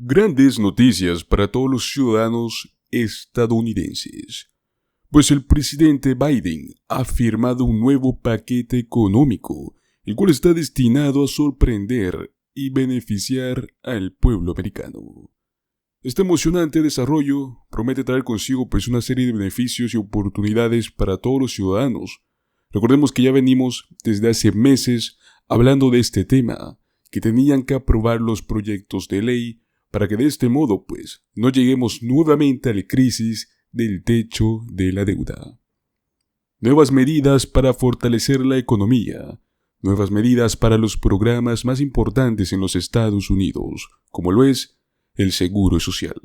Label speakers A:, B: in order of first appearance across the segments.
A: Grandes noticias para todos los ciudadanos estadounidenses, pues el presidente Biden ha firmado un nuevo paquete económico, el cual está destinado a sorprender y beneficiar al pueblo americano. Este emocionante desarrollo promete traer consigo una serie de beneficios y oportunidades para todos los ciudadanos. Recordemos que ya venimos desde hace meses hablando de este tema, que tenían que aprobar los proyectos de ley para que de este modo no lleguemos nuevamente a la crisis del techo de la deuda. Nuevas medidas para fortalecer la economía, nuevas medidas para los programas más importantes en los Estados Unidos, como lo es el Seguro Social.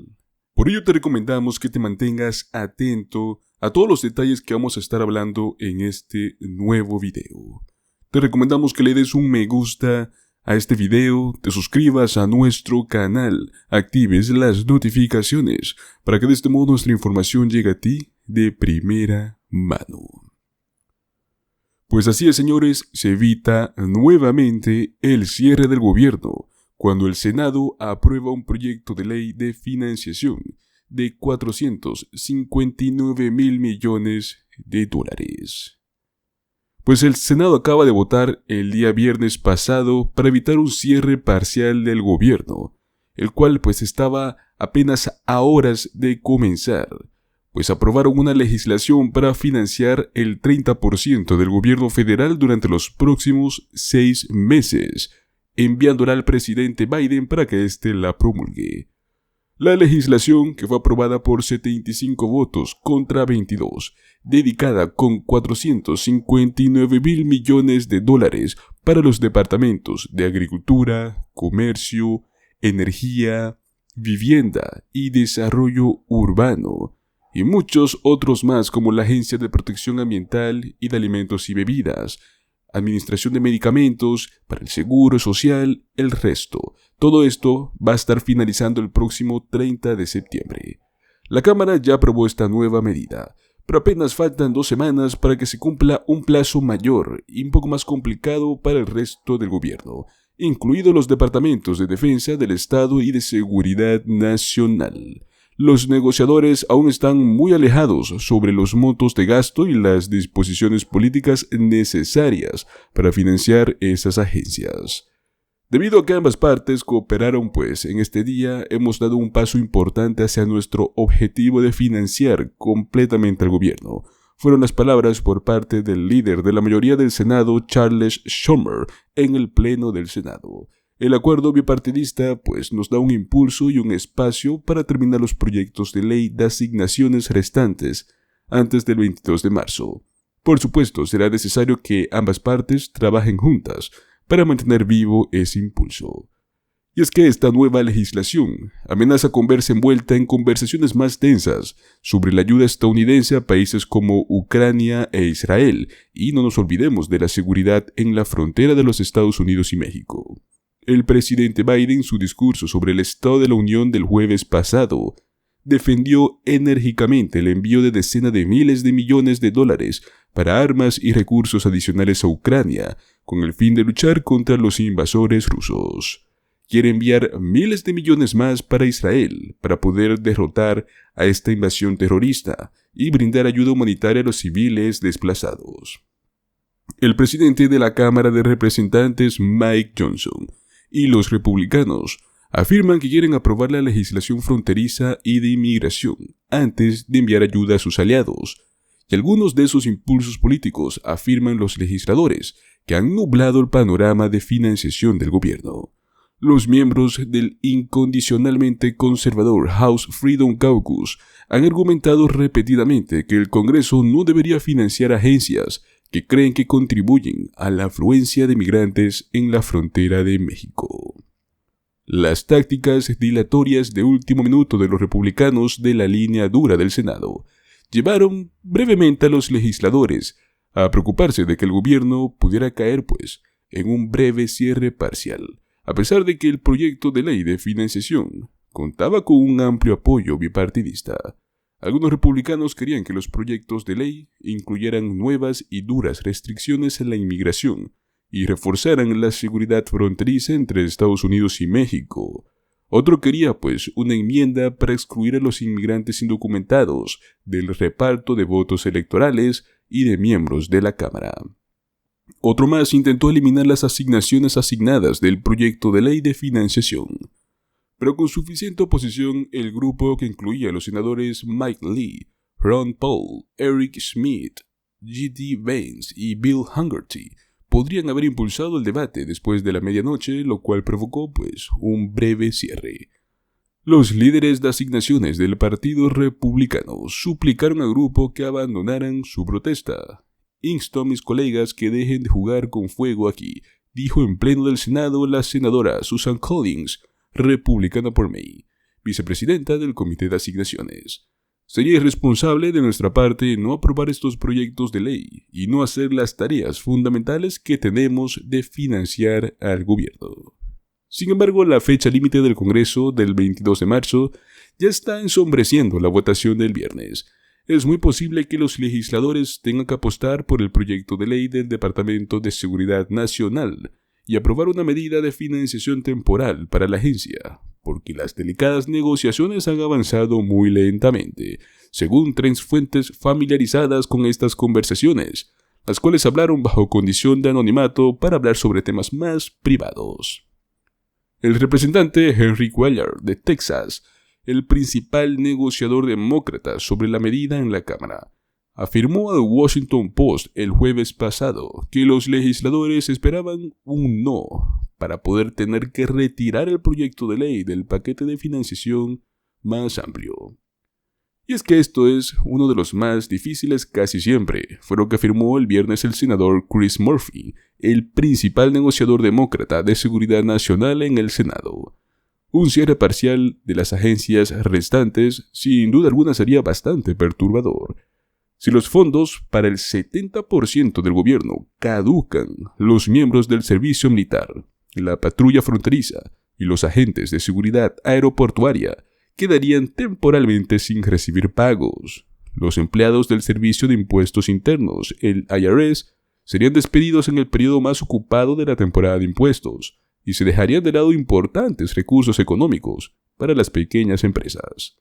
A: Por ello te recomendamos que te mantengas atento a todos los detalles que vamos a estar hablando en este nuevo video. Te recomendamos que le des un me gusta a este video, te suscribas a nuestro canal, actives las notificaciones para que de este modo nuestra información llegue a ti de primera mano. Pues así es, señores, se evita nuevamente el cierre del gobierno cuando el Senado aprueba un proyecto de ley de financiación de $459 mil millones. Pues el Senado acaba de votar el día viernes pasado para evitar un cierre parcial del gobierno, el cual estaba apenas a horas de comenzar, pues aprobaron una legislación para financiar el 30% del gobierno federal durante los próximos 6 meses, enviándola al presidente Biden para que éste la promulgue. La legislación, que fue aprobada por 75 votos contra 22, dedicada con $459 mil millones para los departamentos de Agricultura, Comercio, Energía, Vivienda y Desarrollo Urbano, y muchos otros más como la Agencia de Protección Ambiental y de Alimentos y Bebidas, Administración de Medicamentos, para el Seguro Social, el resto. Todo esto va a estar finalizando el próximo 30 de septiembre. La Cámara ya aprobó esta nueva medida, pero apenas faltan 2 semanas para que se cumpla un plazo mayor y un poco más complicado para el resto del gobierno, incluidos los departamentos de Defensa, del Estado y de Seguridad Nacional. Los negociadores aún están muy alejados sobre los montos de gasto y las disposiciones políticas necesarias para financiar esas agencias. Debido a que ambas partes cooperaron, en este día hemos dado un paso importante hacia nuestro objetivo de financiar completamente al gobierno. Fueron las palabras por parte del líder de la mayoría del Senado, Charles Schumer, en el Pleno del Senado. El acuerdo bipartidista nos da un impulso y un espacio para terminar los proyectos de ley de asignaciones restantes antes del 22 de marzo. Por supuesto, será necesario que ambas partes trabajen juntas para mantener vivo ese impulso. Y es que esta nueva legislación amenaza con verse envuelta en conversaciones más tensas sobre la ayuda estadounidense a países como Ucrania e Israel, y no nos olvidemos de la seguridad en la frontera de los Estados Unidos y México. El presidente Biden, en su discurso sobre el Estado de la Unión del jueves pasado, defendió enérgicamente el envío de decenas de miles de millones de dólares para armas y recursos adicionales a Ucrania, con el fin de luchar contra los invasores rusos. Quiere enviar miles de millones más para Israel, para poder derrotar a esta invasión terrorista y brindar ayuda humanitaria a los civiles desplazados. El presidente de la Cámara de Representantes, Mike Johnson, y los republicanos afirman que quieren aprobar la legislación fronteriza y de inmigración antes de enviar ayuda a sus aliados, y algunos de esos impulsos políticos, afirman los legisladores, que han nublado el panorama de financiación del gobierno. Los miembros del incondicionalmente conservador House Freedom Caucus han argumentado repetidamente que el Congreso no debería financiar agencias que creen que contribuyen a la afluencia de migrantes en la frontera de México. Las tácticas dilatorias de último minuto de los republicanos de la línea dura del Senado llevaron brevemente a los legisladores a preocuparse de que el gobierno pudiera caer en un breve cierre parcial, a pesar de que el proyecto de ley de financiación contaba con un amplio apoyo bipartidista. Algunos republicanos querían que los proyectos de ley incluyeran nuevas y duras restricciones en la inmigración y reforzaran la seguridad fronteriza entre Estados Unidos y México. Otro quería, pues, una enmienda para excluir a los inmigrantes indocumentados del reparto de votos electorales y de miembros de la Cámara. Otro más intentó eliminar las asignaciones asignadas del proyecto de ley de financiación. Pero con suficiente oposición, el grupo, que incluía a los senadores Mike Lee, Ron Paul, Eric Schmidt, G.D. Vance y Bill Hungerty, podrían haber impulsado el debate después de la medianoche, lo cual provocó, pues, un breve cierre. Los líderes de asignaciones del Partido Republicano suplicaron al grupo que abandonaran su protesta. «Insto a mis colegas que dejen de jugar con fuego aquí», dijo en pleno del Senado la senadora Susan Collins, republicana por Maine, vicepresidenta del Comité de Asignaciones. «Sería irresponsable de nuestra parte no aprobar estos proyectos de ley y no hacer las tareas fundamentales que tenemos de financiar al gobierno». Sin embargo, la fecha límite del Congreso del 22 de marzo ya está ensombreciendo la votación del viernes. Es muy posible que los legisladores tengan que apostar por el proyecto de ley del Departamento de Seguridad Nacional y aprobar una medida de financiación temporal para la agencia, porque las delicadas negociaciones han avanzado muy lentamente, según 3 fuentes familiarizadas con estas conversaciones, las cuales hablaron bajo condición de anonimato para hablar sobre temas más privados. El representante Henry Cuellar, de Texas, el principal negociador demócrata sobre la medida en la Cámara, afirmó al Washington Post el jueves pasado que los legisladores esperaban un no para poder tener que retirar el proyecto de ley del paquete de financiación más amplio. Y es que esto es uno de los más difíciles casi siempre, fue lo que afirmó el viernes el senador Chris Murphy, el principal negociador demócrata de seguridad nacional en el Senado. Un cierre parcial de las agencias restantes sin duda alguna sería bastante perturbador. Si los fondos para el 70% del gobierno caducan, los miembros del servicio militar, la patrulla fronteriza y los agentes de seguridad aeroportuaria quedarían temporalmente sin recibir pagos. Los empleados del Servicio de Impuestos Internos, el IRS, serían despedidos en el periodo más ocupado de la temporada de impuestos y se dejarían de lado importantes recursos económicos para las pequeñas empresas.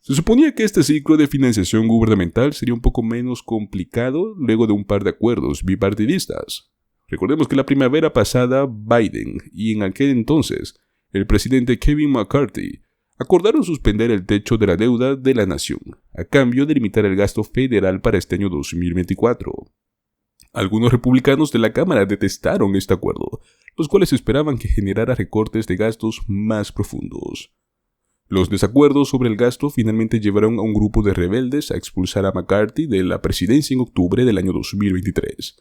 A: Se suponía que este ciclo de financiación gubernamental sería un poco menos complicado luego de un par de acuerdos bipartidistas. Recordemos que la primavera pasada Biden y en aquel entonces el presidente Kevin McCarthy acordaron suspender el techo de la deuda de la nación, a cambio de limitar el gasto federal para este año 2024. Algunos republicanos de la Cámara detestaron este acuerdo, los cuales esperaban que generara recortes de gastos más profundos. Los desacuerdos sobre el gasto finalmente llevaron a un grupo de rebeldes a expulsar a McCarthy de la presidencia en octubre del año 2023.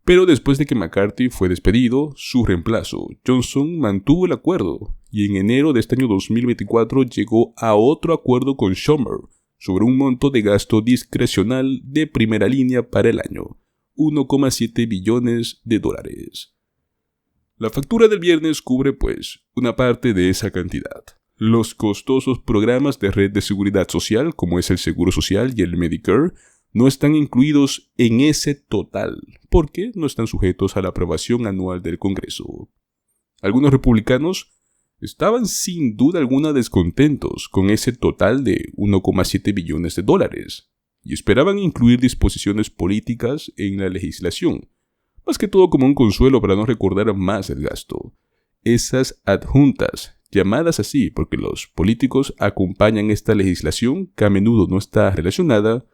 A: Pero después de que McCarthy fue despedido, su reemplazo, Johnson, mantuvo el acuerdo y en enero de este año 2024 llegó a otro acuerdo con Schumer sobre un monto de gasto discrecional de primera línea para el año, $1,7 billones. La factura del viernes cubre, pues, una parte de esa cantidad. Los costosos programas de red de seguridad social, como es el Seguro Social y el Medicare, no están incluidos en ese total, porque no están sujetos a la aprobación anual del Congreso. Algunos republicanos estaban sin duda alguna descontentos con ese total de $1,7 billones y esperaban incluir disposiciones políticas en la legislación, más que todo como un consuelo para no recordar más el gasto. Esas adjuntas, llamadas así porque los políticos acompañan esta legislación que a menudo no está relacionada,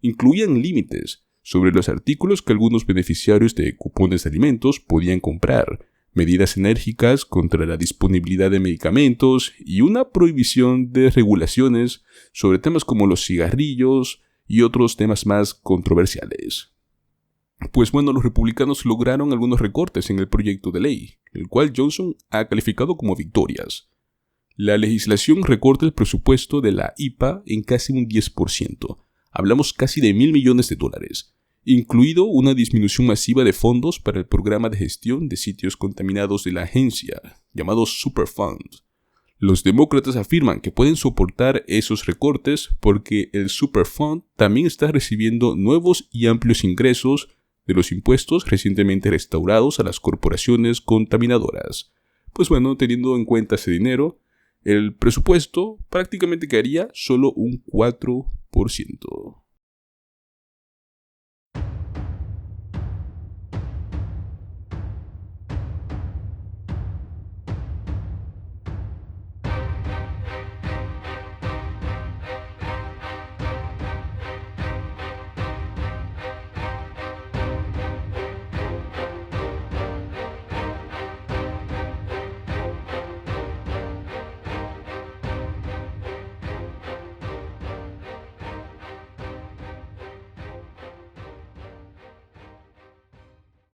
A: incluían límites sobre los artículos que algunos beneficiarios de cupones de alimentos podían comprar, medidas enérgicas contra la disponibilidad de medicamentos y una prohibición de regulaciones sobre temas como los cigarrillos y otros temas más controversiales. Pues bueno, los republicanos lograron algunos recortes en el proyecto de ley, el cual Johnson ha calificado como victorias. La legislación recorta el presupuesto de la IPA en casi un 10%. Hablamos casi de $1,000 millones, incluido una disminución masiva de fondos para el programa de gestión de sitios contaminados de la agencia, llamado Superfund. Los demócratas afirman que pueden soportar esos recortes porque el Superfund también está recibiendo nuevos y amplios ingresos de los impuestos recientemente restaurados a las corporaciones contaminadoras. Pues bueno, teniendo en cuenta ese dinero, el presupuesto prácticamente caería solo un 4%.